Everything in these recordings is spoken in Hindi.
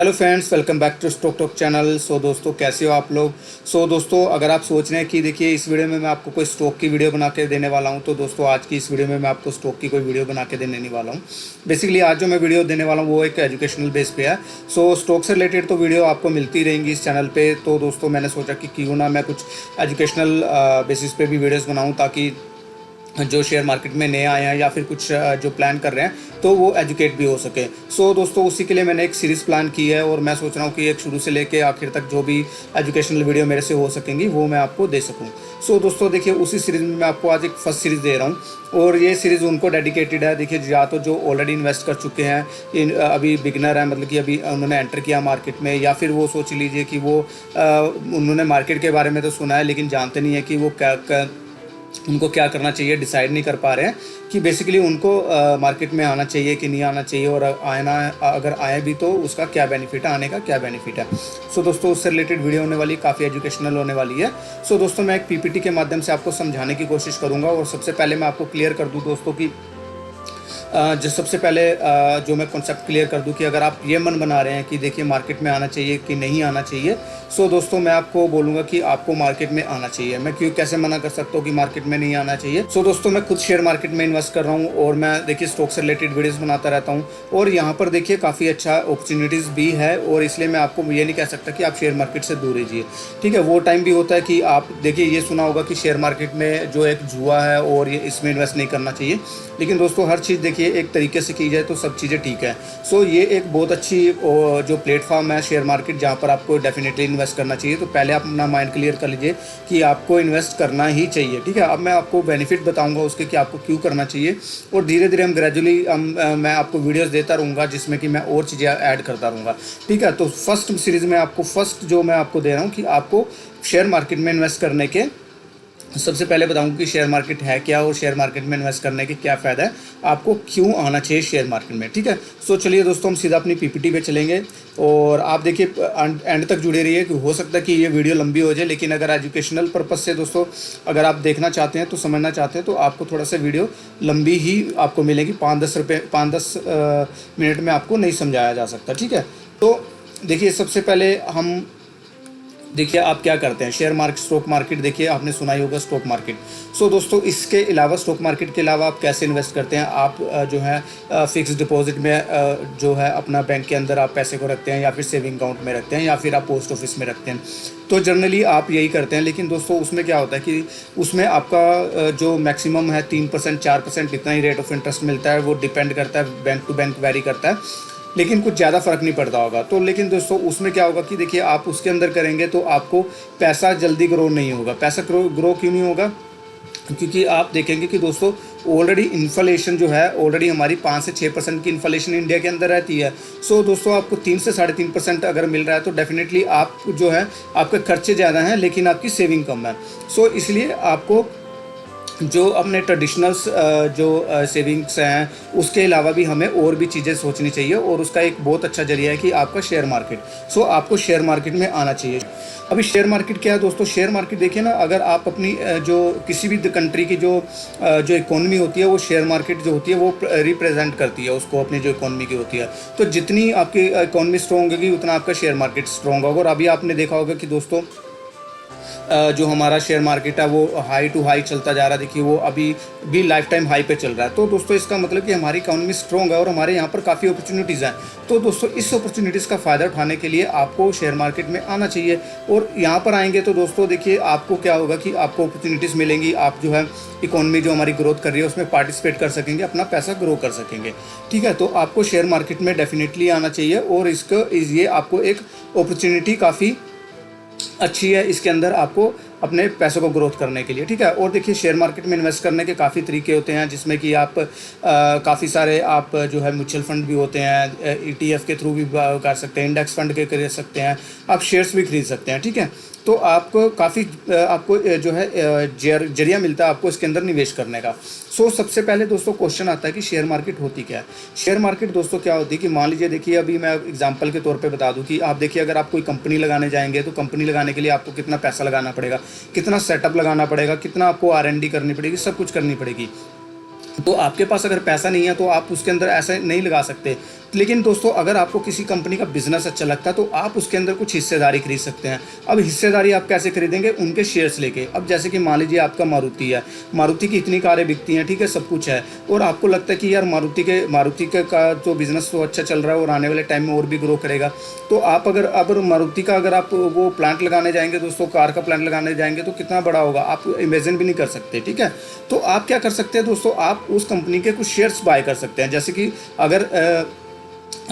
Hello friends, welcome back to stock talk channel. दोस्तों, कैसे हो आप लोग। दोस्तों, अगर आप सोच रहे हैं कि देखिए इस वीडियो में मैं आपको कोई स्टॉक की वीडियो बना के देने वाला हूं, तो दोस्तों आज की इस वीडियो में मैं आपको स्टॉक की कोई वीडियो बना के देने नहीं वाला हूं। बेसिकली आज जो मैं वीडियो देने वाला हूं वो एक एजुकेशनल बेस पे है। स्टॉक से रिलेटेड तो वीडियो आपको मिलती रहेंगी इस चैनल पर। तो दोस्तों, मैंने सोचा कि क्यों ना मैं कुछ एजुकेशनल बेसिस पे भी वीडियोज़ बनाऊँ, ताकि जो शेयर मार्केट में नए आए हैं या फिर कुछ जो प्लान कर रहे हैं तो वो एजुकेट भी हो सके। दोस्तों, उसी के लिए मैंने एक सीरीज़ प्लान की है और मैं सोच रहा हूँ कि एक शुरू से लेके आखिर तक जो भी एजुकेशनल वीडियो मेरे से हो सकेंगी वो मैं आपको दे सकूँ। दोस्तों, देखिए उसी सीरीज़ में मैं आपको आज एक फर्स्ट सीरीज़ दे रहा हूँ और ये सीरीज़ उनको डेडिकेटेड है। देखिए, या तो जो ऑलरेडी इन्वेस्ट कर चुके हैं, अभी बिगनर है, मतलब कि अभी उन्होंने एंटर किया मार्केट में, या फिर वो सोच लीजिए कि वो उन्होंने मार्केट के बारे में तो सुना है लेकिन जानते नहीं है कि वो उनको क्या करना चाहिए, डिसाइड नहीं कर पा रहे हैं कि बेसिकली उनको मार्केट में आना चाहिए कि नहीं आना चाहिए, और अगर आए भी तो उसका क्या बेनिफिट है, आने का क्या बेनिफिट है। दोस्तों, उससे रिलेटेड वीडियो होने वाली, काफ़ी एजुकेशनल होने वाली है। दोस्तों, मैं एक पीपीटी के माध्यम से आपको समझाने की कोशिश करूँगा। और सबसे पहले मैं आपको क्लियर कर दूँ दोस्तों कि जो सबसे पहले जो मैं कॉन्सेप्ट क्लियर कर दूं कि अगर आप ये मन बना रहे हैं कि देखिए मार्केट में आना चाहिए कि नहीं आना चाहिए, दोस्तों मैं आपको बोलूँगा कि आपको मार्केट में आना चाहिए। मैं कैसे मना कर सकता हूँ कि मार्केट में नहीं आना चाहिए। दोस्तों, मैं खुद शेयर मार्केट में इन्वेस्ट कर रहा हूँ और मैं देखिए स्टॉक से रिलेटेड वीडियोज़ बनाता रहता हूँ, और यहाँ पर देखिए काफ़ी अच्छा अपॉर्चुनिटीज़ भी है, और इसलिए मैं आपको ये नहीं कह सकता कि आप शेयर मार्केट से दूर रहिए। ठीक है, वो टाइम भी होता है कि आप देखिए ये सुना होगा कि शेयर मार्केट में जो एक जुआ है और ये इसमें इन्वेस्ट नहीं करना चाहिए, लेकिन दोस्तों हर चीज़ देखिए एक तरीके से की जाए तो सब चीज़ें ठीक है। ये एक बहुत अच्छी जो प्लेटफॉर्म है शेयर मार्केट, जहाँ पर आपको डेफिनेटली इन्वेस्ट करना चाहिए। तो पहले आप अपना माइंड क्लियर कर लीजिए कि आपको इन्वेस्ट करना ही चाहिए। ठीक है, अब मैं आपको बेनिफिट बताऊंगा उसके कि आपको क्यों करना चाहिए, और धीरे धीरे हम ग्रेजुअली मैं आपको वीडियोज़ देता रहूँगा जिसमें कि मैं और चीज़ें ऐड करता रहूँगा। ठीक है, तो फर्स्ट सीरीज़ में आपको जो मैं आपको दे रहा हूँ कि आपको शेयर मार्केट में इन्वेस्ट करने के सबसे पहले बताऊंगा कि शेयर मार्केट है क्या और शेयर मार्केट में इन्वेस्ट करने के क्या फ़ायदा है, आपको क्यों आना चाहिए शेयर मार्केट में। ठीक है, चलिए दोस्तों हम सीधा अपनी पीपीटी पे चलेंगे, और आप देखिए एंड तक जुड़े रहिए कि हो सकता है कि ये वीडियो लंबी हो जाए, लेकिन अगर एजुकेशनल पर्पज़ से दोस्तों अगर आप देखना चाहते हैं तो समझना चाहते हैं तो आपको थोड़ा सा वीडियो लंबी ही आपको मिलेगी। 5-10 मिनट में आपको नहीं समझाया जा सकता। ठीक है, तो देखिए सबसे पहले हम देखिए आप क्या करते हैं। शेयर मार्केट, स्टॉक मार्केट, देखिए आपने सुना ही होगा स्टॉक मार्केट। दोस्तों इसके अलावा, स्टॉक मार्केट के अलावा आप कैसे इन्वेस्ट करते हैं। आप जो है फिक्स डिपॉजिट में जो है अपना बैंक के अंदर आप पैसे को रखते हैं, या फिर सेविंग अकाउंट में रखते हैं, या फिर आप पोस्ट ऑफिस में रखते हैं। तो जनरली आप यही करते हैं, लेकिन दोस्तों उसमें क्या होता है कि उसमें आपका जो मैक्सिमम है 3% 4% इतना ही रेट ऑफ इंटरेस्ट मिलता है। वो डिपेंड करता है, बैंक टू बैंक वेरी करता है, लेकिन कुछ ज़्यादा फ़र्क नहीं पड़ता होगा। तो लेकिन दोस्तों उसमें क्या होगा कि देखिए आप उसके अंदर करेंगे तो आपको पैसा जल्दी ग्रो नहीं होगा। पैसा ग्रो क्यों नहीं होगा, क्योंकि आप देखेंगे कि दोस्तों ऑलरेडी इन्फ्लेशन जो है, ऑलरेडी हमारी 5 से 6% की इन्फ्लेशन इंडिया के अंदर रहती है। दोस्तों आपको 3 से 3.5% अगर मिल रहा है तो डेफिनेटली आप जो है आपके खर्चे ज़्यादा हैं लेकिन आपकी सेविंग कम है। इसलिए आपको जो अपने ट्रेडिशनल्स जो सेविंग्स हैं उसके अलावा भी हमें और भी चीज़ें सोचनी चाहिए, और उसका एक बहुत अच्छा जरिया है कि आपका शेयर मार्केट। आपको शेयर मार्केट में आना चाहिए। अभी शेयर मार्केट क्या है दोस्तों। शेयर मार्केट देखिए ना, अगर आप अपनी जो किसी भी कंट्री की जो इकोनॉमी होती है, वो शेयर मार्केट जो होती है वो रिप्रेजेंट करती है उसको, अपनी जो इकोनॉमी की होती है। तो जितनी आपकी इकोनॉमी स्ट्रॉन्ग होगी उतना आपका शेयर मार्केट स्ट्रॉन्ग होगा। और अभी आपने देखा होगा कि दोस्तों जो हमारा शेयर मार्केट है वो हाई टू हाई चलता जा रहा है। देखिए वो अभी भी लाइफ टाइम हाई पे चल रहा है। तो दोस्तों इसका मतलब कि हमारी इकोनॉमी स्ट्रॉन्ग है और हमारे यहाँ पर काफ़ी अपॉर्चुनिटीज़ हैं। तो दोस्तों इस अपॉर्चुनिटीज़ का फ़ायदा उठाने के लिए आपको शेयर मार्केट में आना चाहिए। और यहाँ पर आएंगे तो दोस्तों देखिए आपको क्या होगा कि आपको अपॉर्चुनिटीज़ मिलेंगी। आप जो है इकोनॉमी जो हमारी ग्रोथ कर रही है उसमें पार्टिसिपेट कर सकेंगे, अपना पैसा ग्रो कर सकेंगे। ठीक है, तो आपको शेयर मार्केट में डेफिनेटली आना चाहिए, और ये आपको एक अपॉर्चुनिटी काफ़ी अच्छी है इसके अंदर आपको अपने पैसों को ग्रोथ करने के लिए। ठीक है, और देखिए शेयर मार्केट में इन्वेस्ट करने के काफ़ी तरीके होते हैं, जिसमें कि आप काफ़ी सारे आप जो है म्यूचुअल फंड भी होते हैं, ETF के थ्रू भी कर सकते हैं, इंडेक्स फंड के कर सकते हैं, आप शेयर्स भी खरीद सकते हैं। ठीक है, तो आपको काफ़ी आपको जो है जरिया मिलता है आपको इसके अंदर निवेश करने का। सबसे पहले दोस्तों क्वेश्चन आता है कि शेयर मार्केट होती क्या है। शेयर मार्केट दोस्तों क्या होती है कि मान लीजिए, देखिए अभी मैं एग्जांपल के तौर पे बता दूं कि आप देखिए अगर आप कोई कंपनी लगाने जाएंगे तो कंपनी लगाने के लिए आपको कितना पैसा लगाना पड़ेगा, कितना सेटअप लगाना पड़ेगा, कितना आपको R&D करनी पड़ेगी, सब कुछ करनी पड़ेगी। तो आपके पास अगर पैसा नहीं है तो आप उसके अंदर ऐसे नहीं लगा सकते। लेकिन दोस्तों अगर आपको किसी कंपनी का बिजनेस अच्छा लगता है तो आप उसके अंदर कुछ हिस्सेदारी खरीद सकते हैं। अब हिस्सेदारी आप कैसे खरीदेंगे? उनके शेयर्स लेके। अब जैसे कि मान लीजिए आपका मारुति है, मारुति की इतनी कारें बिकती हैं, ठीक है, सब कुछ है, और आपको लगता है कि यार मारुति के का जो बिजनेस तो अच्छा चल रहा है और आने वाले टाइम में और भी ग्रो करेगा, तो आप अगर मारुति का अगर आप वो प्लांट लगाने जाएंगे दोस्तों, कार का प्लांट लगाने जाएंगे तो कितना बड़ा होगा आप इमेजिन भी नहीं कर सकते, ठीक है। तो आप क्या कर सकते हैं दोस्तों, आप उस कंपनी के कुछ शेयर्स बाय कर सकते हैं। जैसे कि अगर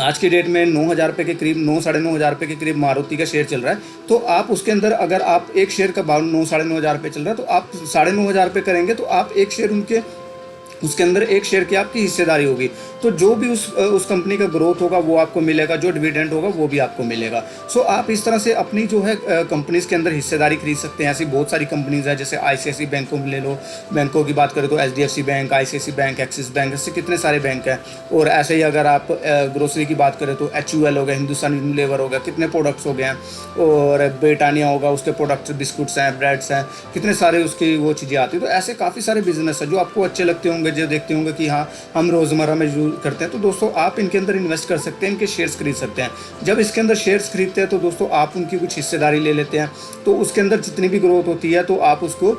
आज की डेट में 9,000 रुपये के करीब, 9 साढ़े 9,000 रुपये के करीब मारुति का शेयर चल रहा है, तो आप उसके अंदर अगर आप एक शेयर का भाव 9 साढ़े 9,000 रुपये चल रहा है, तो आप 9,500 रुपये करेंगे तो आप एक शेयर उनके, उसके अंदर एक शेयर की आपकी हिस्सेदारी होगी। तो जो भी उस कंपनी का ग्रोथ होगा वो आपको मिलेगा, जो डिविडेंड होगा वो भी आपको मिलेगा। सो आप इस तरह से अपनी जो है कंपनीज के अंदर हिस्सेदारी खरीद सकते हैं। ऐसी बहुत सारी कंपनीज है, जैसे आईसीआईसी बैंकों में ले लो, बैंकों की बात करें तो HDFC bank, ICICI bank, Axis bank, ऐसे कितने सारे बैंक हैं। और ऐसे ही अगर आप ग्रोसरी की बात करें तो एचयूएल हो गया, हिंदुस्तान यूनिलीवर हो गया, कितने प्रोडक्ट्स हो गए हैं, और ब्रिटानिया होगा, उसके प्रोडक्ट्स बिस्कुट्स हैं, ब्रेड्स हैं, कितने सारे उसकी वो चीज़ें आती हैं। तो ऐसे काफ़ी सारे बिजनेस है जो आपको अच्छे लगते होंगे, जो देखते होंगे कि हाँ हम रोज़मर्रा में यूज करते हैं। तो दोस्तों आप इनके अंदर इन्वेस्ट कर सकते हैं, इनके शेयर्स खरीद सकते हैं। जब इसके अंदर शेयर्स खरीदते हैं तो दोस्तों आप उनकी कुछ हिस्सेदारी ले लेते हैं, तो उसके अंदर जितनी भी ग्रोथ होती है तो आप उसको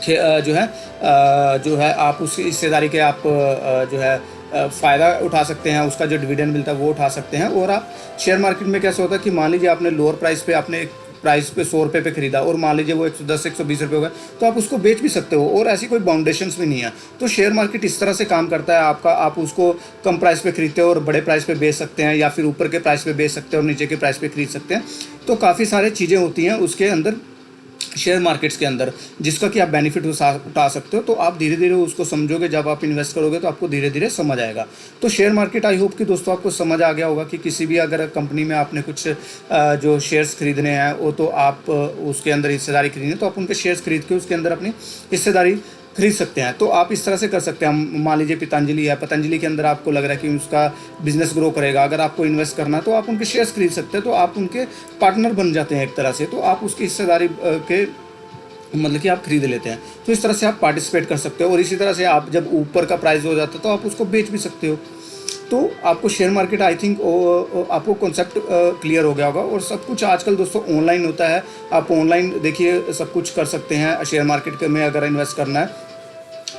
जो है आप उस हिस्सेदारी के आप जो है फ़ायदा उठा सकते हैं, उसका जो डिविडेंड मिलता है वो उठा सकते हैं। और आप शेयर मार्केट में कैसे होता है कि मान लीजिए आपने लोअर प्राइस पे, आपने प्राइस पे 100 रुपये पे खरीदा और मान लीजिए वो 110 120 रुपये हो गए, तो आप उसको बेच भी सकते हो, और ऐसी कोई बाउंडेशंस भी नहीं है। तो शेयर मार्केट इस तरह से काम करता है आपका, आप उसको कम प्राइस पे खरीदते हो और बड़े प्राइस पे बेच सकते हैं, या फिर ऊपर के प्राइस पे बेच सकते हैं और नीचे के प्राइस पे खरीद सकते हैं। तो काफ़ी सारी चीज़ें होती हैं उसके अंदर, शेयर मार्केट्स के अंदर, जिसका कि आप बेनिफिट उठा सकते हो। तो आप धीरे धीरे उसको समझोगे, जब आप इन्वेस्ट करोगे तो आपको धीरे धीरे समझ आएगा। तो शेयर मार्केट, आई होप कि दोस्तों आपको समझ आ गया होगा कि किसी भी अगर कंपनी में आपने कुछ जो शेयर्स खरीदने हैं वो, तो आप उसके अंदर हिस्सेदारी खरीदनी है तो आप उनके शेयर्स खरीद के उसके अंदर अपनी हिस्सेदारी खरीद सकते हैं। तो आप इस तरह से कर सकते हैं। मान लीजिए पतंजलि है, पतंजलि के अंदर आपको लग रहा है कि उसका बिजनेस ग्रो करेगा, अगर आपको इन्वेस्ट करना है तो आप उनके शेयर्स खरीद सकते हैं, तो आप उनके पार्टनर बन जाते हैं एक तरह से। तो आप उसकी हिस्सेदारी के मतलब कि आप खरीद लेते हैं। तो इस तरह से आप पार्टिसिपेट कर सकते हो, और इसी तरह से आप जब ऊपर का प्राइस हो जाता है तो आप उसको बेच भी सकते हो। तो आपको शेयर मार्केट, आई थिंक आपको कॉन्सेप्ट क्लियर हो गया होगा। और सब कुछ आजकल दोस्तों ऑनलाइन होता है, आप ऑनलाइन देखिए सब कुछ कर सकते हैं। शेयर मार्केट में अगर इन्वेस्ट करना है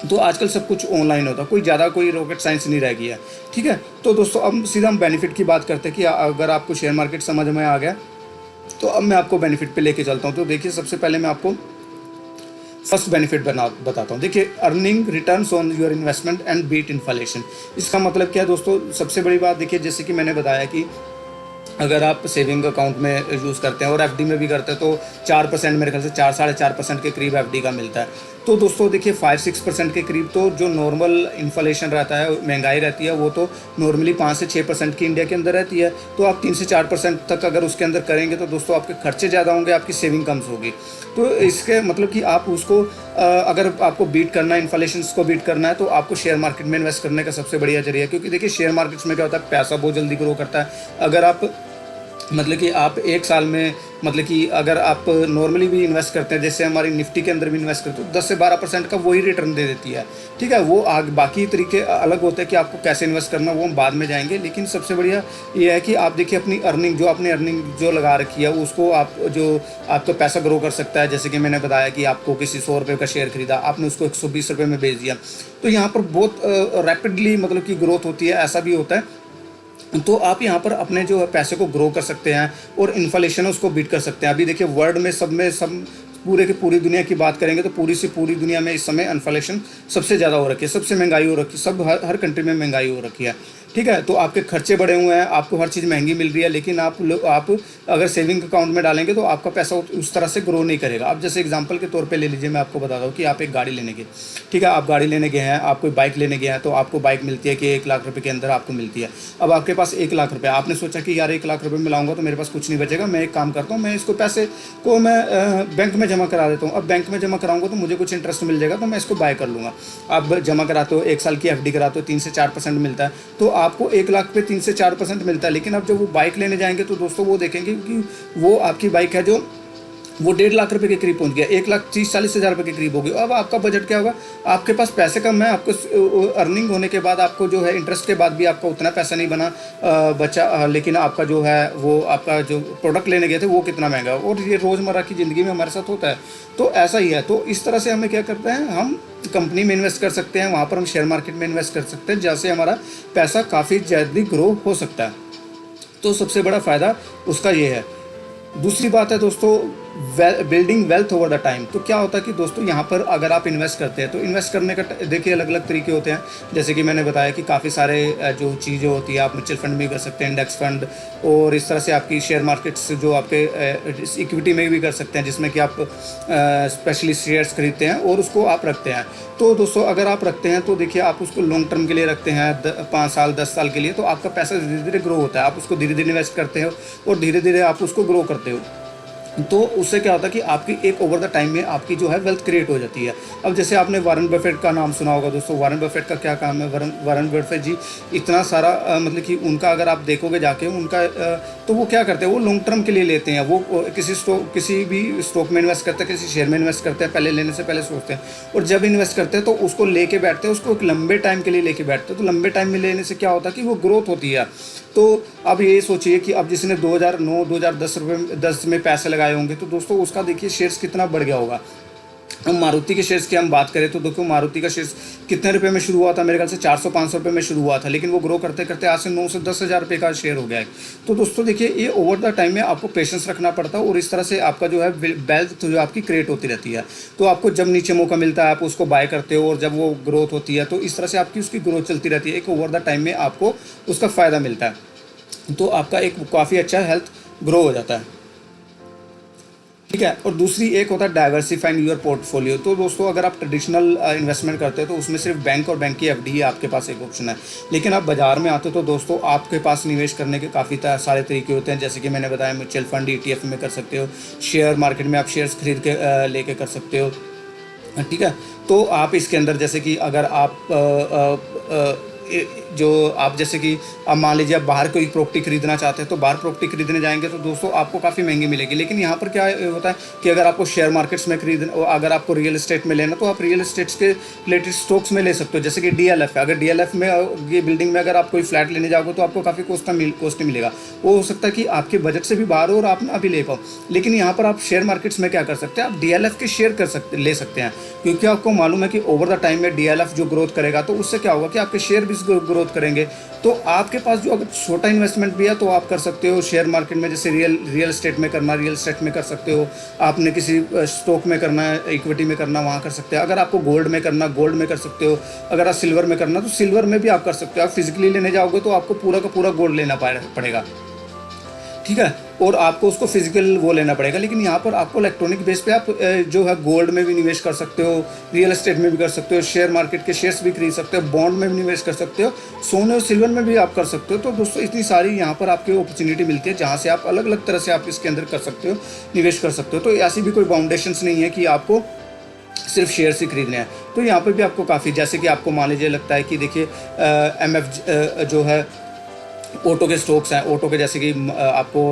तो आजकल सब कुछ ऑनलाइन होता है, कोई ज़्यादा कोई रॉकेट साइंस नहीं रह गई है, ठीक है। तो दोस्तों अब सीधा हम बेनिफिट की बात करते हैं कि अगर आपको शेयर मार्केट समझ में आ गया तो अब मैं आपको बेनिफिट पे लेके चलता हूँ। तो देखिए सबसे पहले मैं आपको फर्स्ट बेनिफिट बताता हूँ। देखिए, earning returns on your investment and beat inflation. इसका मतलब क्या है दोस्तों? सबसे बड़ी बात देखिए, जैसे कि मैंने बताया कि अगर आप सेविंग अकाउंट में यूज़ करते हैं और एफडी में भी करते हैं तो 4% मेरे ख्याल से 4 साढ़े 4% के करीब एफडी का मिलता है। तो दोस्तों देखिए 5-6% के करीब तो जो नॉर्मल इन्फ्लेशन रहता है, महंगाई रहती है, वो तो नॉर्मली 5 से 6% की इंडिया के अंदर रहती है। तो आप 3 से 4% तक अगर उसके अंदर करेंगे तो दोस्तों आपके खर्चे ज़्यादा होंगे, आपकी सेविंग कम होगी। तो इसके मतलब कि आप उसको अगर आपको बीट करना है, इन्फ्लेशन को बीट करना है, तो आपको शेयर मार्केट में इन्वेस्ट करने का सबसे बढ़िया जरिया है। क्योंकि देखिए शेयर मार्केट्स में क्या होता है, पैसा बहुत जल्दी ग्रो करता है। अगर आप मतलब कि आप एक साल में, मतलब कि अगर आप नॉर्मली भी इन्वेस्ट करते हैं, जैसे हमारी निफ्टी के अंदर भी इन्वेस्ट करते हो, 10 से 12% का वही रिटर्न दे देती है, ठीक है। वो बाकी तरीके अलग होते हैं कि आपको कैसे इन्वेस्ट करना, वो हम बाद में जाएंगे। लेकिन सबसे बढ़िया ये है कि आप देखिए अपनी अर्निंग, जो आपने अर्निंग जो लगा रखी है उसको आप, जो आपका पैसा ग्रो कर सकता है। जैसे कि मैंने बताया कि आपको किसी 100 रुपये का शेयर खरीदा, आपने उसको 120 रुपये में बेच दिया, तो यहाँ पर बहुत रैपिडली मतलब कि ग्रोथ होती है। ऐसा भी होता है, तो आप यहाँ पर अपने जो पैसे को ग्रो कर सकते हैं और इन्फ्लेशन उसको बीट कर सकते हैं। अभी देखिए वर्ल्ड में सब पूरे की पूरी दुनिया की बात करेंगे तो पूरी से पूरी दुनिया में इस समय इन्फ्लेशन सबसे ज़्यादा हो रखी है, सबसे महंगाई हो रखी है, सब हर कंट्री में महंगाई हो रखी है, ठीक है। तो आपके खर्चे बढ़े हुए हैं, आपको हर चीज़ महंगी मिल रही है, लेकिन आप अगर सेविंग अकाउंट में डालेंगे तो आपका पैसा उस तरह से ग्रो नहीं करेगा। अब जैसे एग्जांपल के तौर पे ले लीजिए, मैं आपको बताता हूँ कि आप एक गाड़ी लेने गए, ठीक है, आप गाड़ी लेने गए हैं, आप कोई बाइक लेने गए हैं, तो आपको बाइक मिलती है कि 1 लाख रुपये के अंदर आपको मिलती है। अब आपके पास 1 लाख रुपये, आपने सोचा कि यार 1 लाख रुपये में लाऊंगा तो मेरे पास कुछ नहीं बचेगा, मैं एक काम करता हूँ, मैं इसको पैसे को मैं बैंक में जमा करा देता हूँ। अब बैंक में जमा कराऊंगा तो मुझे कुछ इंटरेस्ट मिल जाएगा, तो मैं इसको बाय कर लूँगा। आप जमा कराते हो, 1 साल की एफडी कराते हो, 3 से 4% मिलता है, तो आपको 1 लाख पे 3 से 4% मिलता है। लेकिन अब जब वो बाइक लेने जाएंगे तो दोस्तों वो देखेंगे कि वो आपकी बाइक है जो वो 1.5 लाख रुपए के करीब पहुंच गया, 1,30,40,000 रुपए के करीब हो गया। अब आपका बजट क्या होगा, आपके पास पैसे कम है, आपको अर्निंग होने के बाद आपको जो है इंटरेस्ट के बाद भी आपका उतना पैसा नहीं बना बचा, लेकिन आपका जो है वो आपका जो प्रोडक्ट लेने गए थे वो कितना महंगा है। और ये रोज़मर्रा की ज़िंदगी में हमारे साथ होता है। तो ऐसा ही है। तो इस तरह से हमें क्या करते हैं, हम कंपनी में इन्वेस्ट कर सकते हैं, वहाँ पर हम शेयर मार्केट में इन्वेस्ट कर सकते हैं, जैसे हमारा पैसा काफ़ी जल्दी ग्रो हो सकता है। तो सबसे बड़ा फ़ायदा उसका ये है। दूसरी बात है दोस्तों, building wealth over the time. तो क्या होता है कि दोस्तों यहाँ पर अगर आप इन्वेस्ट करते हैं तो इन्वेस्ट करने का देखिए अलग अलग तरीके होते हैं। जैसे कि मैंने बताया कि काफ़ी सारे जो चीज़ें होती है, आप म्यूचुअल फंड में भी कर सकते हैं, इंडेक्स फंड, और इस तरह से आपकी शेयर मार्केट्स जो आपके इक्विटी में भी कर सकते हैं, जिसमें कि आप स्पेशली शेयर्स खरीदते हैं और उसको आप रखते हैं। तो दोस्तों अगर आप रखते हैं तो देखिए आप उसको लॉन्ग टर्म के लिए रखते हैं, 5 साल 10 साल के लिए, तो आपका पैसा धीरे धीरे ग्रो होता है। आप उसको धीरे धीरे इन्वेस्ट करते हो और धीरे धीरे आप उसको ग्रो करते हो। तो उससे क्या होता है कि आपकी एक ओवर द टाइम में आपकी जो है वेल्थ क्रिएट हो जाती है। अब जैसे आपने वारन बफेट का नाम सुना होगा दोस्तों। वारन बफेट का क्या काम है, वारन बफेट जी इतना सारा मतलब कि उनका अगर आप देखोगे जाके उनका तो वो क्या करते हैं, वो लॉन्ग टर्म के लिए लेते हैं। वो किसी भी स्टॉक में इन्वेस्ट करते हैं, किसी शेयर में इन्वेस्ट करते हैं, पहले लेने से पहले सोचते हैं, और जब इन्वेस्ट करते हैं तो उसको लेके बैठते हैं, उसको एक लंबे टाइम के लिए लेके बैठते हैं। तो लंबे टाइम में लेने से क्या होता है कि वो ग्रोथ होती है। तो अब ये सोचिए कि अब जिसने 2009-2010 में पैसे लगाए होंगे तो दोस्तों उसका देखिए शेयर्स कितना बढ़ गया होगा। अब मारुति के शेयर्स की हम बात करें तो देखो मारुति का शेयर्स कितने रुपए में शुरू हुआ था, मेरे ख्याल से 400-500 रुपये में शुरू हुआ था, लेकिन वो ग्रो करते करते आज से 9 से 10,000 रुपये का शेयर हो गया है। तो दोस्तों देखिए ये ओवर द टाइम में आपको पेशेंस रखना पड़ता है, और इस तरह से आपका जो है वेल्थ जो आपकी क्रिएट होती रहती है। तो आपको जब नीचे मौका मिलता है आप उसको बाय करते हो, और जब वो ग्रोथ होती है तो इस तरह से आपकी उसकी ग्रोथ चलती रहती है। एक ओवर द टाइम में आपको उसका फ़ायदा मिलता है, तो आपका एक काफ़ी अच्छा हेल्थ ग्रो हो जाता है, ठीक है। और दूसरी एक होता है डाइवर्सिफाइंग योर पोर्टफोलियो। तो दोस्तों अगर आप ट्रेडिशनल इन्वेस्टमेंट करते हो तो उसमें सिर्फ बैंक और बैंक की एफडी ही आपके पास एक ऑप्शन है। लेकिन आप बाजार में आते हो तो दोस्तों आपके पास निवेश करने के काफ़ी सारे तरीके होते हैं। जैसे कि मैंने बताया म्यूचुअल फंड ETF में कर सकते हो, शेयर मार्केट में आप शेयर्स खरीद के लेके कर सकते हो, ठीक है। तो आप इसके अंदर जैसे कि अगर आप जो आप जैसे कि अब मान लीजिए आप बाहर कोई प्रॉपर्टी खरीदना चाहते हैं तो बाहर प्रॉपर्टी खरीदने जाएंगे तो दोस्तों आपको काफ़ी महंगी मिलेगी। लेकिन यहाँ पर क्या होता है कि अगर आपको शेयर मार्केट्स में खरीदना, अगर आपको रियल एस्टेट में लेना तो आप रियल एस्टेट्स के रिलेटेड स्टॉक्स में ले सकते हो। जैसे कि DLF है, अगर DLF में ये बिल्डिंग में अगर आप कोई फ्लैट लेने जाओगे तो आपको काफ़ी कॉस्टली मिलेगा। वो हो सकता है कि आपके बजट से भी बाहर हो और आप ना भी ले पाओ। लेकिन यहाँ पर आप शेयर मार्केट्स में क्या कर सकते हैं, आप DLF के शेयर ले सकते हैं, क्योंकि आपको मालूम है कि ओवर द टाइम में DLF जो ग्रोथ करेगा तो उससे क्या होगा कि आपके शेयर भी ग्रोथ करेंगे। तो आपके पास जो अगर छोटा इन्वेस्टमेंट भी है तो आप कर सकते हो शेयर मार्केट में, जैसे रियल एस्टेट में करना, रियल एस्टेट में कर सकते हो। आपने किसी स्टॉक में करना है, इक्विटी में करना, वहाँ कर सकते हो। अगर आपको गोल्ड में करना, गोल्ड में कर सकते हो। अगर आप सिल्वर में करना तो सिल्वर में भी आप कर सकते हो। आप फिजिकली लेने जाओगे तो आपको पूरा का पूरा गोल्ड लेना पड़ेगा, ठीक है, और आपको उसको फिजिकल वो लेना पड़ेगा। लेकिन यहाँ पर आपको इलेक्ट्रॉनिक बेस पे आप जो है गोल्ड में भी निवेश कर सकते हो, रियल एस्टेट में भी कर सकते हो, शेयर मार्केट के शेयर्स भी खरीद सकते हो, बॉन्ड में भी निवेश कर सकते हो, सोने और सिल्वर में भी आप कर सकते हो। तो दोस्तों इतनी सारी यहाँ पर आपकी अपॉर्चुनिटी मिलती है जहाँ से आप अलग अलग तरह से आप इसके अंदर कर सकते हो, निवेश कर सकते हो। तो ऐसी भी कोई बाउंडेशंस नहीं है कि आपको सिर्फ शेयर ही खरीदने हैं। तो यहाँ पर भी आपको काफ़ी, जैसे कि आपको मान लीजिए लगता है कि देखिए MF जो है ऑटो के स्टॉक्स हैं, ऑटो के जैसे कि आपको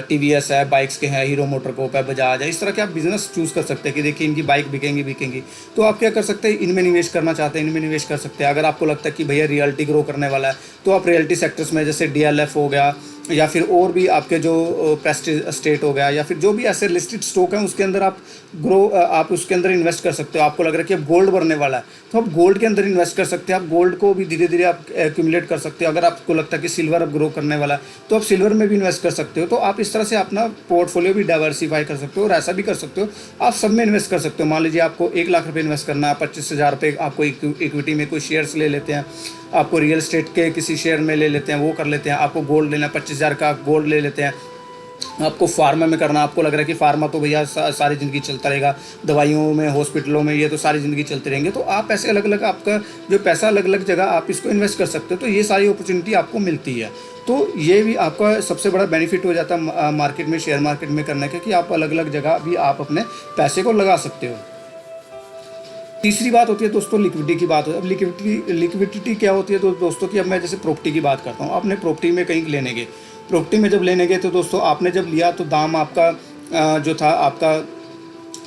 TVS है, बाइक्स के हैं, हीरो मोटरकॉप है, बजाज है, इस तरह के आप बिजनेस चूज़ कर सकते हैं कि देखिए इनकी बाइक बिकेंगी। तो आप क्या कर सकते हैं, इनमें निवेश करना चाहते हैं, इनमें निवेश कर सकते हैं। अगर आपको लगता है कि भैया रियल्टी ग्रो करने वाला है तो आप रियल्टी सेक्टर्स में जैसे DLF हो गया, या फिर और भी आपके जो प्रेस्टीज एस्टेट हो गया, या फिर जो भी ऐसे लिस्टेड स्टॉक हैं उसके अंदर आप उसके अंदर इन्वेस्ट कर सकते हो। आपको लग रहा है कि अब गोल्ड बढ़ने वाला है तो आप गोल्ड के अंदर इन्वेस्ट कर सकते हैं। आप गोल्ड को भी धीरे धीरे आप एक्यूमुलेट कर सकते हो। अगर आपको लगता है कि सिल्वर अब ग्रो करने वाला है तो आप सिल्वर में भी इन्वेस्ट कर सकते हो। तो आप इस तरह से अपना पोर्टफोलियो भी डाइवर्सिफाई कर सकते हो, और ऐसा भी कर सकते हो आप सब में इन्वेस्ट कर सकते हो। मान लीजिए आपको 1 लाख रुपये इन्वेस्ट करना है, 25,000 रुपये आपको इक्विटी में कोई शेयर्स ले लेते हैं, आपको रियल एस्टेट के किसी शेयर में ले लेते हैं, वो कर लेते हैं। आपको गोल्ड लेना, 25,000 का गोल्ड ले लेते हैं। आपको फार्मा में करना, आपको लग रहा है कि फार्मा तो भैया सारी ज़िंदगी चलता रहेगा, दवाइयों में, हॉस्पिटलों में, ये तो सारी ज़िंदगी चलते रहेंगे। तो आप ऐसे अलग अलग आपका जो पैसा अलग अलग जगह आप इसको इन्वेस्ट कर सकते हो। तो ये सारी अपॉर्चुनिटी आपको मिलती है। तो ये भी आपका सबसे बड़ा बेनिफिट हो जाता है मार्केट में, शेयर मार्केट में करने का, कि आप अलग अलग जगह भी आप अपने पैसे को लगा सकते हो। तीसरी बात होती है दोस्तों लिक्विडिटी की बात होती है। अब लिक्विडिटी क्या होती है तो दोस्तों की, अब मैं जैसे प्रॉपर्टी की बात करता हूँ। आपने प्रॉपर्टी में कहीं लेने गए, प्रॉपर्टी में जब लेने गए तो दोस्तों आपने जब लिया तो दाम आपका जो था आपका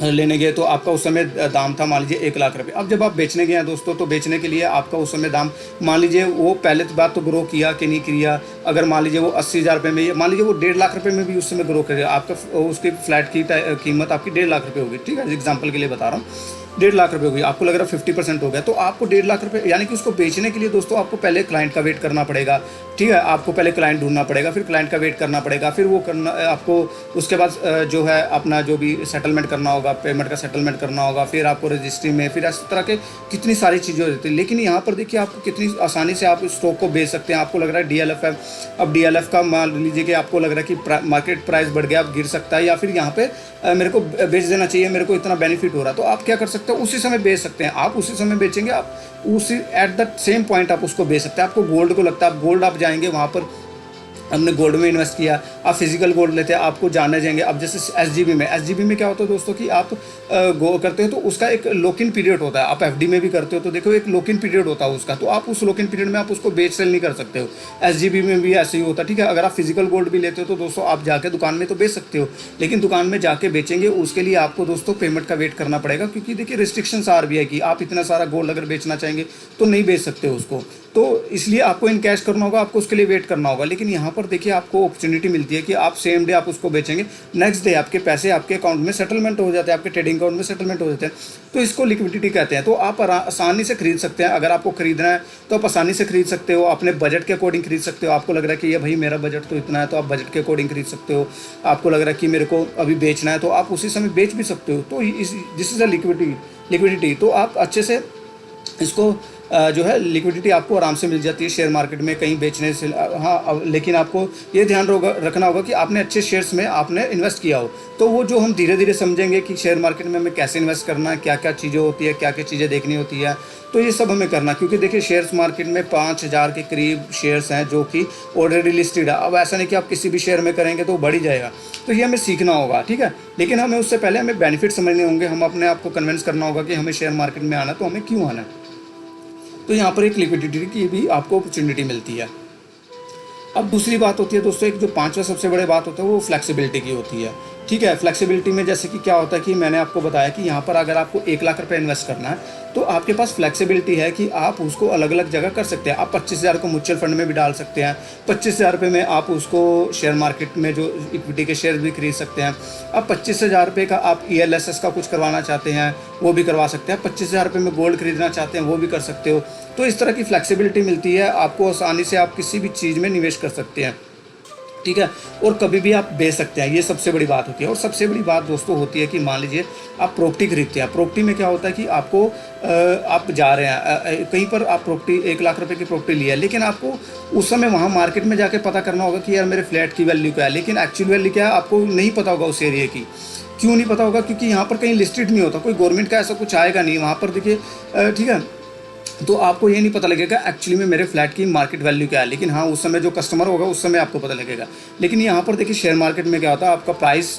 लेने गए तो आपका उस समय दाम था मान लीजिए 1,00,000 रुपये। अब जब आप बेचने गए हैं दोस्तों, तो बेचने के लिए आपका उस समय दाम मान लीजिए वो पहले तो बात तो ग्रो किया कि नहीं किया। अगर मान लीजिए वो 80,000 रुपये में, मान लीजिए वो 1,50,000 रुपये में भी उस समय ग्रो करेगा, आपका उसकी फ्लैट की कीमत आपकी 1,50,000 रुपये होगी। ठीक है, एग्जाम्पल के लिए बता रहा हूँ, 1,50,000 रुपये होगी, आपको लग रहा है 50% हो गया, तो आपको 1,50,000 रुपये, यानी कि उसको बेचने के लिए दोस्तों आपको पहले क्लाइंट का वेट करना पड़ेगा। ठीक है, आपको पहले क्लाइंट ढूंढना पड़ेगा, फिर क्लाइंट का वेट करना पड़ेगा, फिर वो करना आपको, उसके बाद जो है अपना जो भी सेटलमेंट करना होगा, पेमेंट का सेटलमेंट करना होगा, फिर आपको रजिस्ट्री में, फिर इस तरह के कितनी सारी चीज़ें होती हैं। लेकिन यहाँ पर देखिए आपको कितनी आसानी से आप स्टॉक को बेच सकते हैं। आपको लग रहा है DLF है, अब DLF का मान लीजिए कि आपको लग रहा है कि मार्केट प्राइस बढ़ गया, अब गिर सकता है, या फिर यहाँ पे मेरे को बेच देना चाहिए, मेरे को इतना बेनिफिट हो रहा है, तो आप क्या कर सकते हो, उसी समय बेच सकते हैं। आप उसी समय बेचेंगे, आप उसी एट द सेम पॉइंट आप उसको बेच सकते हैं। आपको गोल्ड को लगता है, आप गोल्ड आप जाएंगे वहाँ पर, हमने गोल्ड में इन्वेस्ट किया, आप फिजिकल गोल्ड लेते हैं, आपको जाने जाएंगे। अब जैसे SGB में क्या होता है दोस्तों कि आप गो करते हो तो उसका एक लॉक इन पीरियड होता है। आप FD में भी करते हो तो देखो एक लॉक इन पीरियड होता है उसका, तो आप उस लॉक इन पीरियड में आप उसको बेच सेल नहीं कर सकते हो। SGB में भी ऐसे ही होता है। ठीक है, अगर आप फिजिकल गोल्ड भी लेते हो तो दोस्तों आप जाके दुकान में तो बेच सकते हो, लेकिन दुकान में जाके बेचेंगे उसके लिए आपको दोस्तों पेमेंट का वेट करना पड़ेगा, क्योंकि देखिए रिस्ट्रिक्शंस RBI की, आप इतना सारा गोल्ड अगर बेचना चाहेंगे तो नहीं बेच सकते हो उसको, तो इसलिए आपको इन कैश करना होगा, आपको उसके लिए वेट करना होगा। लेकिन यहाँ पर देखिए आपको अपॉर्चुनिटी मिलती है कि आप सेम डे आप उसको बेचेंगे, नेक्स्ट डे आपके पैसे आपके अकाउंट में सेटलमेंट हो जाते हैं, आपके ट्रेडिंग अकाउंट में सेटलमेंट हो जाते हैं, तो इसको लिक्विडिटी कहते हैं। तो आप आसानी से खरीद सकते हैं। अगर आपको खरीदना है तो आप आसानी से खरीद सकते हो, अपने बजट के अकॉर्डिंग खरीद सकते हो। आपको लग रहा है कि ये भाई मेरा बजट तो इतना है, तो आप बजट के अकॉर्डिंग खरीद सकते हो। आपको लग रहा है कि मेरे को अभी बेचना है, तो आप उसी समय बेच भी सकते हो। तो दिस इज़ अ लिक्विडिटी। तो आप अच्छे से इसको जो है लिक्विडिटी आपको आराम से मिल जाती है शेयर मार्केट में कहीं बेचने से। हाँ, लेकिन आपको ये ध्यान रखना होगा कि आपने अच्छे शेयर्स में आपने इन्वेस्ट किया हो। तो वो जो हम धीरे धीरे समझेंगे कि शेयर मार्केट में हमें कैसे इन्वेस्ट करना है, क्या क्या चीज़ें होती है, क्या क्या चीज़ें देखनी होती है, तो ये सब हमें करना। क्योंकि देखिए शेयर्स मार्केट में 5,000 के करीब शेयर्स हैं जो कि ऑलरेडी लिस्टेड है। अब ऐसा नहीं कि आप किसी भी शेयर में करेंगे तो बढ़ ही जाएगा, तो ये हमें सीखना होगा। ठीक है, लेकिन हमें उससे पहले हमें बेनिफिट समझने होंगे, हम अपने आप को कन्विंस करना होगा कि हमें शेयर मार्केट में आना, तो हमें क्यों आना है। तो यहाँ पर एक लिक्विडिटी की भी आपको अपॉर्चुनिटी मिलती है। अब दूसरी बात होती है दोस्तों, एक जो पांचवा सबसे बड़ी बात होता है वो फ्लेक्सिबिलिटी की होती है। ठीक है, फ्लेक्सिबिलिटी में जैसे कि क्या होता है कि मैंने आपको बताया कि यहाँ पर अगर आपको 1,00,000 रुपये इन्वेस्ट करना है तो आपके पास फ्लेक्सिबिलिटी है कि आप उसको अलग अलग जगह कर सकते हैं। आप 25,000 को म्यूचुअल फंड में भी डाल सकते हैं, 25,000 रुपये में आप उसको शेयर मार्केट में जो इक्विटी के शेयर भी खरीद सकते हैं। अब 25,000 रुपये का आप ELSS का कुछ करवाना चाहते हैं वो भी करवा सकते हैं, 25,000 रुपये में गोल्ड खरीदना चाहते हैं वो भी कर सकते हो। तो इस तरह की फ्लेक्सिबिलिटी मिलती है आपको, आसानी से आप किसी भी चीज़ में निवेश कर सकते हैं। ठीक है, और कभी भी आप बेच सकते हैं, ये सबसे बड़ी बात होती है। और सबसे बड़ी बात दोस्तों होती है कि मान लीजिए आप प्रॉपर्टी खरीदते हैं, प्रॉपर्टी में क्या होता है कि आपको आप जा रहे हैं कहीं पर, आप प्रॉपर्टी 1,00,000 रुपये की प्रॉपर्टी लिया है, लेकिन आपको उस समय वहाँ मार्केट में जाके पता करना होगा कि यार मेरे फ्लैट की वैल्यू क्या है, लेकिन एक्चुअल वैल्यू क्या है आपको नहीं पता होगा उस एरिया की। क्यों नहीं पता होगा? क्योंकि यहाँ पर कहीं लिस्टेड नहीं होता, कोई गवर्नमेंट का ऐसा कुछ आएगा नहीं वहाँ पर। देखिए ठीक है, तो आपको ये नहीं पता लगेगा एक्चुअली में मेरे फ्लैट की मार्केट वैल्यू क्या है, लेकिन हाँ उस समय जो कस्टमर होगा उस समय आपको पता लगेगा। लेकिन यहाँ पर देखिए शेयर मार्केट में क्या होता है, आपका प्राइस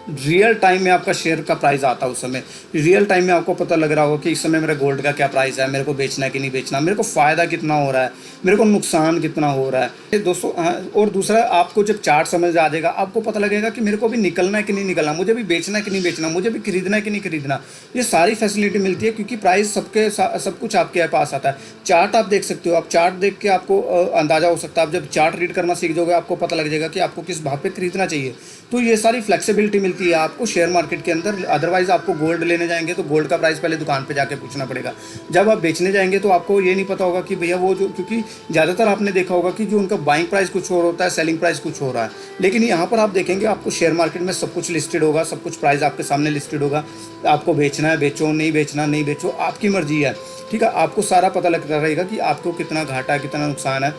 रियल टाइम में आपका शेयर का प्राइस आता है, उस समय रियल टाइम में आपको पता लग रहा होगा कि इस समय मेरा गोल्ड का क्या प्राइस है, मेरे को बेचना है कि नहीं बेचना, मेरे को फ़ायदा कितना हो रहा है, मेरे को नुकसान कितना हो रहा है दोस्तों। और दूसरा, आपको जब चार्ट समझ आ जाएगा आपको पता लगेगा कि मेरे को अभी निकलना है कि नहीं निकलना, मुझे भी बेचना है कि नहीं बेचना, मुझे भी खरीदना है कि नहीं खरीदना। ये सारी फैसिलिटी मिलती है क्योंकि प्राइस सब कुछ आपके पास आता है। चार्ट आप देख सकते हो, आप चार्ट देख के आपको अंदाज़ा हो सकता है। आप जब चार्ट रीड करना सीख जाओगे आपको पता लग जाएगा कि आपको किस भाव पे खरीदना चाहिए। तो ये सारी फ्लेक्सिबिलिटी मिलती है आपको शेयर मार्केट के अंदर। अदरवाइज आपको गोल्ड लेने जाएंगे तो गोल्ड का प्राइस पहले दुकान पे जाके पूछना पड़ेगा। जब आप बेचने जाएंगे तो आपको ये नहीं पता होगा कि भैया वो जो, क्योंकि ज़्यादातर आपने देखा होगा कि जो उनका बाइंग प्राइस कुछ और होता है, सेलिंग प्राइस कुछ हो रहा है। लेकिन यहाँ पर आप देखेंगे आपको शेयर मार्केट में सब कुछ लिस्टेड होगा, सब कुछ प्राइस आपके सामने लिस्टेड होगा। आपको बेचना है बेचो, नहीं बेचना नहीं बेचो, आपकी मर्जी है। ठीक है, आपको सारा पता लगता रहेगा कि आपको कितना घाटा है, कितना नुकसान है,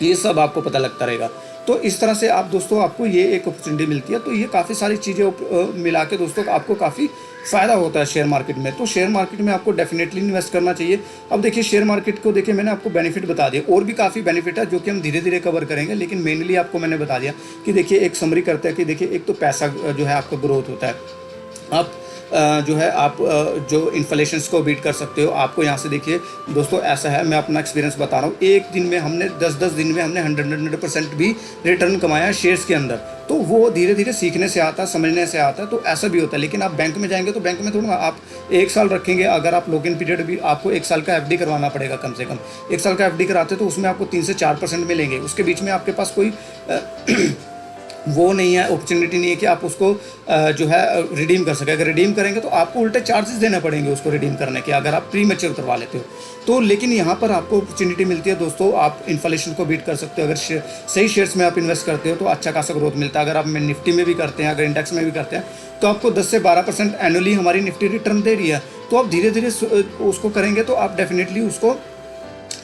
ये सब आपको पता लगता रहेगा। तो इस तरह से आप दोस्तों आपको ये एक अपॉर्चुनिटी मिलती है। तो ये काफ़ी सारी चीज़ें मिला के दोस्तों आपको काफ़ी फ़ायदा होता है शेयर मार्केट में। तो शेयर मार्केट में आपको डेफिनेटली इन्वेस्ट करना चाहिए। अब देखिए शेयर मार्केट को देखिए मैंने आपको बेनिफिट बता दिया, और भी काफ़ी बेनिफिट है जो कि हम धीरे धीरे कवर करेंगे, लेकिन मेनली आपको मैंने बता दिया कि देखिए एक समरी करते हैं कि देखिए एक तो पैसा जो है आपका ग्रोथ होता है, आप जो है आप जो इन्फ्लेशंस को बीट कर सकते हो। आपको यहाँ से देखिए दोस्तों ऐसा है, मैं अपना एक्सपीरियंस बता रहा हूँ, एक दिन में हमने 10-10 दिन में हमने 100% भी रिटर्न कमाया शेयर्स के अंदर। तो तो वो धीरे धीरे सीखने से आता है, समझने से आता है। तो ऐसा भी होता है। लेकिन आप बैंक में जाएंगे तो बैंक में थोड़ा आप 1 साल रखेंगे। अगर आप लॉक इन पीरियड भी आपको 1 साल का एफडी करवाना पड़ेगा कम से कम। 1 साल का एफडी कराते तो उसमें आपको 3 से 4% मिलेंगे। उसके बीच में आपके पास कोई वो नहीं है, अपॉर्चुनिटी नहीं है कि आप उसको जो है रिडीम कर सकें। अगर रिडीम करेंगे तो आपको उल्टे चार्जेस देने पड़ेंगे उसको रिडीम करने के, अगर आप प्री मैच्योर करवा लेते हो तो। लेकिन यहाँ पर आपको अपॉर्चुनिटी मिलती है दोस्तों, आप इन्फ्लेशन को बीट कर सकते हो। अगर सही शेयर्स में आप इन्वेस्ट करते हो तो अच्छा खासा ग्रोथ मिलता है। अगर आप निफ्टी में भी करते हैं, अगर इंडेक्स में भी करते हैं, तो आपको 10 से 12% एनुअली हमारी निफ्टी रिटर्न दे रही है। तो आप धीरे धीरे उसको करेंगे तो आप डेफिनेटली उसको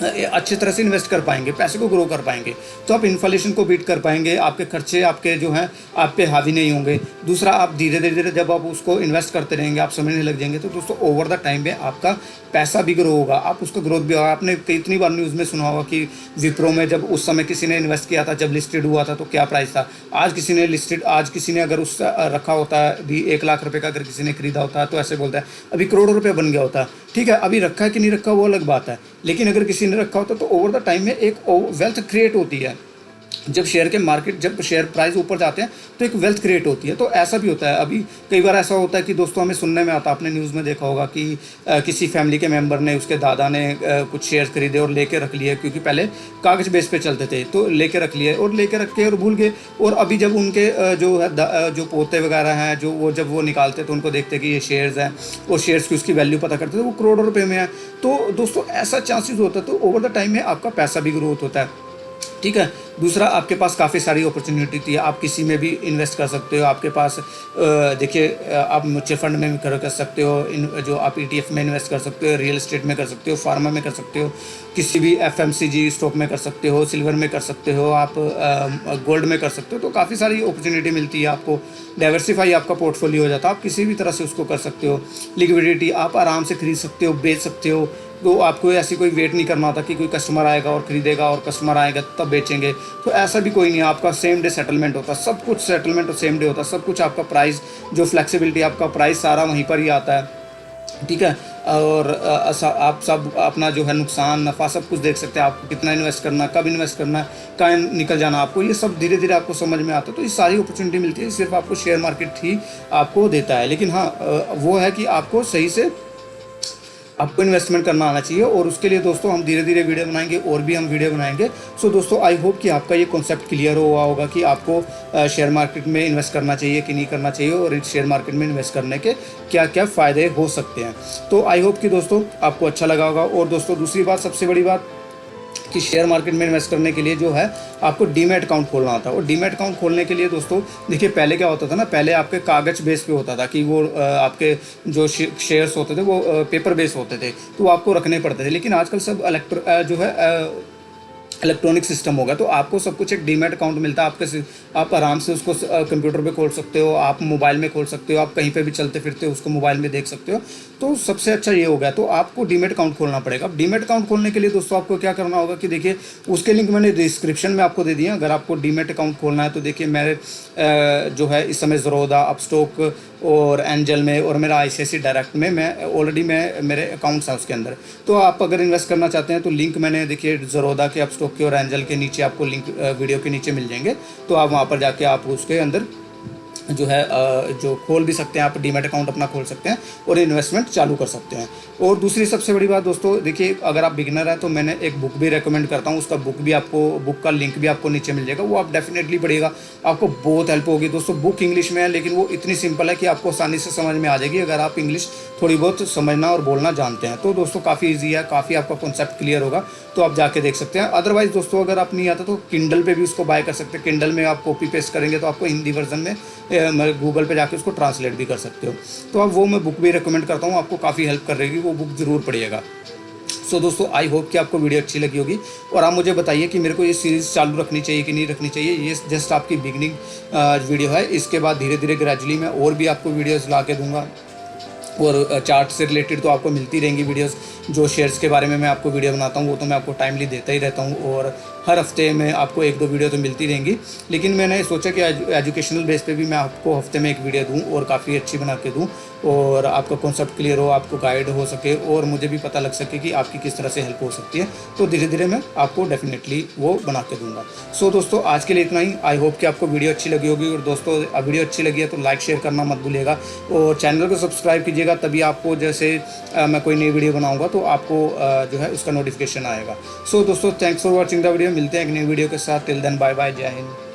अच्छी तरह से इन्वेस्ट कर पाएंगे, पैसे को ग्रो कर पाएंगे। तो आप इन्फ्लेशन को बीट कर पाएंगे, आपके खर्चे आपके जो हैं आप पे हावी नहीं होंगे। दूसरा, आप धीरे धीरे जब आप उसको इन्वेस्ट करते रहेंगे, आप समझने लग जाएंगे, तो दोस्तों ओवर द टाइम में आपका पैसा भी ग्रो होगा, आप उसका ग्रोथ भी होगा। आपने कितनी बार न्यूज़ में सुना होगा कि विप्रो में जब उस समय किसी ने इन्वेस्ट किया था, जब लिस्टेड हुआ था तो क्या प्राइस था। आज किसी ने अगर उसका रखा होता है भी 1 लाख रुपये का, अगर किसी ने खरीदा होता है तो ऐसे बोलता है अभी करोड़ों रुपये बन गया होता। ठीक है, अभी रखा है कि नहीं रखा वो अलग बात है, लेकिन अगर किसी ने रखा होता तो ओवर द टाइम में एक वेल्थ क्रिएट होती है। जब शेयर प्राइस ऊपर जाते हैं तो एक वेल्थ क्रिएट होती है। तो ऐसा भी होता है। अभी कई बार ऐसा होता है कि दोस्तों हमें सुनने में आता है, आपने न्यूज़ में देखा होगा कि किसी फैमिली के मेंबर ने, उसके दादा ने कुछ शेयर्स खरीदे और लेके रख लिए, क्योंकि पहले कागज़ बेस पे चलते थे, तो लेके रख लिए और लेके रख के और भूल गए। और अभी जब उनके जो पोते वगैरह हैं, जब वो निकालते तो उनको देखते कि ये शेयर्स हैं, और शेयर्स की उसकी वैल्यू पता करते तो वो करोड़ों रुपये में है। तो दोस्तों ऐसा चांसेस होता है। तो ओवर द टाइम में आपका पैसा भी ग्रोथ होता है। ठीक है। दूसरा, आपके पास काफ़ी सारी अपॉर्चुनिटी थी, आप किसी में भी इन्वेस्ट कर सकते हो। आपके पास देखिए, आप म्यूचुअल फंड में भी कर सकते हो, जो आप ETF में इन्वेस्ट कर सकते हो, रियल एस्टेट में कर सकते हो, फार्मा में कर सकते हो, किसी भी FMCG स्टॉक में कर सकते हो, सिल्वर में कर सकते हो, आप गोल्ड में कर सकते हो। तो काफ़ी सारी अपॉर्चुनिटी मिलती है आपको, डाइवर्सिफाई आपका पोर्टफोलियो हो जाता है। आप किसी भी तरह से उसको कर सकते हो। लिक्विडिटी, आप आराम से खरीद सकते हो, बेच सकते हो। तो आपको ऐसी कोई वेट नहीं करना होता कि कोई कस्टमर आएगा और ख़रीदेगा और कस्टमर आएगा तब बेचेंगे। तो ऐसा भी कोई नहीं है, आपका सेम डे सेटलमेंट होता है, सब कुछ सेटलमेंट और सेम डे होता है, सब कुछ। आपका प्राइस जो फ्लेक्सिबिलिटी, आपका प्राइस सारा वहीं पर ही आता है। ठीक है। और आप सब अपना जो है नुकसान नफ़ा सब कुछ देख सकते हैं। आपको कितना इन्वेस्ट करना, कब इन्वेस्ट करना, कहाँ निकल जाना, आपको ये सब धीरे धीरे आपको समझ में आता है। तो ये सारी अपॉर्चुनिटी मिलती है, सिर्फ आपको शेयर मार्केट ही आपको देता है। लेकिन हाँ, वो है कि आपको सही से आपको इन्वेस्टमेंट करना आना चाहिए। और उसके लिए दोस्तों हम धीरे धीरे वीडियो बनाएंगे, और भी हम वीडियो बनाएंगे। सो दोस्तों, आई होप कि आपका ये कॉन्सेप्ट क्लियर हुआ होगा कि आपको शेयर मार्केट में इन्वेस्ट करना चाहिए कि नहीं करना चाहिए, और इस शेयर मार्केट में इन्वेस्ट करने के क्या क्या फ़ायदे हो सकते हैं। तो आई होप कि दोस्तों आपको अच्छा लगा होगा। और दोस्तों, दूसरी बात, सबसे बड़ी बात कि शेयर मार्केट में इन्वेस्ट करने के लिए जो है आपको डीमैट अकाउंट खोलना होता है। और डीमैट अकाउंट खोलने के लिए दोस्तों देखिए, पहले क्या होता था ना, पहले आपके कागज़ बेस पे होता था कि वो आपके जो शेयर्स होते थे वो पेपर बेस होते थे, तो आपको रखने पड़ते थे। लेकिन आजकल सब इलेक्ट्रॉनिक सिस्टम होगा, तो आपको सब कुछ एक डीमैट अकाउंट मिलता है। आप आराम से उसको कंप्यूटर पे खोल सकते हो, आप मोबाइल में खोल सकते हो, आप कहीं पे भी चलते फिरते हो उसको मोबाइल में देख सकते हो। तो सबसे अच्छा ये हो गया। तो आपको डीमैट अकाउंट खोलना पड़ेगा। डीमैट अकाउंट खोलने के लिए दोस्तों आपको क्या करना होगा कि देखिए, उसके लिंक मैंने डिस्क्रिप्शन में आपको दे दिया। अगर आपको डीमैट अकाउंट खोलना है तो देखिए, मेरे जो है इस समय ज़रोदा, अपस्टॉक और एंजल में, और मेरा ICICI डायरेक्ट में ऑलरेडी मेरे अकाउंट्स हैं उसके अंदर। तो आप अगर इन्वेस्ट करना चाहते हैं तो लिंक मैंने देखिए ज़रोदा के, अपस्टॉक के और एंजल के नीचे आपको लिंक वीडियो के नीचे मिल जाएंगे। तो आप वहाँ पर जाके आप उसके अंदर जो है जो खोल भी सकते हैं, आप डीमैट अकाउंट अपना खोल सकते हैं और इन्वेस्टमेंट चालू कर सकते हैं। और दूसरी सबसे बड़ी बात दोस्तों, देखिए, अगर आप बिगिनर हैं तो मैंने एक बुक भी रेकमेंड करता हूँ। उसका बुक का लिंक भी आपको नीचे मिल जाएगा, वो आप डेफिनेटली पढ़िएगा, आपको बहुत हेल्प होगी दोस्तों। बुक इंग्लिश में है, लेकिन वो इतनी सिंपल है कि आपको आसानी से समझ में आ जाएगी अगर आप इंग्लिश थोड़ी बहुत समझना और बोलना जानते हैं। तो दोस्तों काफ़ी ईजी है, काफ़ी आपका कॉन्सेप्ट क्लियर होगा, तो आप जाके देख सकते हैं। अदरवाइज़ दोस्तों, अगर आप नहीं आता तो किंडल पे भी उसको बाय कर सकते हैं। किंडल में आप कॉपी पेस्ट करेंगे तो आपको हिंदी वर्जन में गूगल पे जाके उसको ट्रांसलेट भी कर सकते हो। तो अब वो मैं बुक भी रेकमेंड करता हूँ, आपको काफ़ी हेल्प कर रहेगी, वो बुक ज़रूर पढ़िएगा। सो दोस्तों, आई होप कि आपको वीडियो अच्छी लगी होगी, और आप मुझे बताइए कि मेरे को ये सीरीज़ चालू रखनी चाहिए कि नहीं रखनी चाहिए। ये जस्ट आपकी बिगनिंग वीडियो है। इसके बाद धीरे धीरे ग्रेजुअली मैं और भी आपको वीडियोज़ ला के दूँगा, और चार्ट से रिलेटेड तो आपको मिलती रहेंगी वीडियोस। जो शेयर्स के बारे में मैं आपको वीडियो बनाता हूँ वो तो मैं आपको टाइमली देता ही रहता हूँ, और हर हफ्ते में आपको 1-2 वीडियो तो मिलती रहेंगी। लेकिन मैंने सोचा कि एजुकेशनल बेस पे भी मैं आपको हफ्ते में 1 वीडियो दूँ और काफ़ी अच्छी बना के दूँ, और आपका कॉन्सेप्ट क्लियर हो, आपको गाइड हो सके और मुझे भी पता लग सके कि आपकी किस तरह से हेल्प हो सकती है। तो धीरे-धीरे मैं आपको डेफ़िनेटली वो बना के दूँगा। सो दोस्तों, आज के लिए इतना ही। आई होप कि आपको वीडियो अच्छी लगी होगी, और दोस्तों वीडियो अच्छी लगी है तो लाइक शेयर करना मत भूलिएगा, और चैनल को सब्सक्राइब कीजिएगा, तभी आपको जैसे मैं कोई नई वीडियो बनाऊँगा तो आपको जो है उसका नोटिफिकेशन आएगा। सो दोस्तों, thanks for watching the video. मिलते हैं एक नई वीडियो के साथ। टिल देन बाय बाय, जय हिंद।